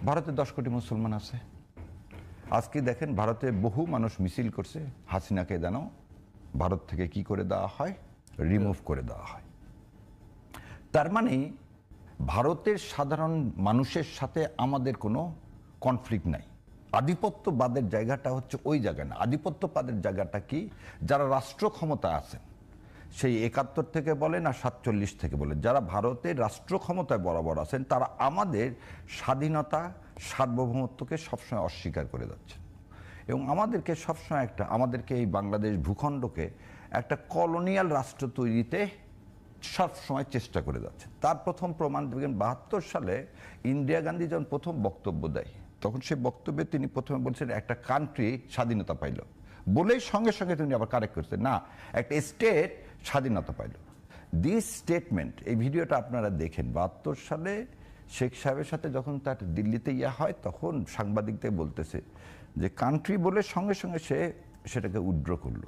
ভারতে 10 কোটি মুসলমান আছে। আজকে দেখেন ভারতে বহু মানুষ মিছিল করছে, হাসিনাকে যেন ভারত থেকে কি করে দেওয়া হয়, রিমুভ করে দেওয়া হয়। তার মানে ভারতের সাধারণ মানুষের সাথে আমাদের কোনো কনফ্লিক্ট নাই। আধিপত্যবাদের জায়গাটা হচ্ছে ওই জায়গা না। আধিপত্যবাদের জায়গাটা কি, যারা রাষ্ট্র ক্ষমতা আছেন, সেই 71 থেকে বলেন আর 47 থেকে বলেন, যারা ভারতের রাষ্ট্র ক্ষমতায় বরাবর আছেন, তারা আমাদের স্বাধীনতা সার্বভৌমত্বকে সবসময় অস্বীকার করে যাচ্ছেন এবং আমাদেরকে সবসময় আমাদেরকে এই বাংলাদেশ ভূখণ্ডকে একটা কলোনিয়াল রাষ্ট্র তৈরিতে সব সময় চেষ্টা করে যাচ্ছে। তার প্রথম প্রমাণ দেখবেন 72 সালে ইন্দিরা গান্ধী যখন প্রথম বক্তব্য দেয়, তখন সেই বক্তব্যে তিনি প্রথমে বলছেন একটা কান্ট্রি স্বাধীনতা পাইল, বলেই সঙ্গে সঙ্গে তিনি আবার কারেক্ট করছেন, না, একটা স্টেট স্বাধীনতা পাইল। দিস স্টেটমেন্ট, এই ভিডিওটা আপনারা দেখেন, 72 সালে শেখ সাহেবের সাথে যখন তার দিল্লিতে হয়, তখন সাংবাদিকদের বলতেছে যে কান্ট্রি বলে সঙ্গে সঙ্গে সে সেটাকে উইথড্র করলো।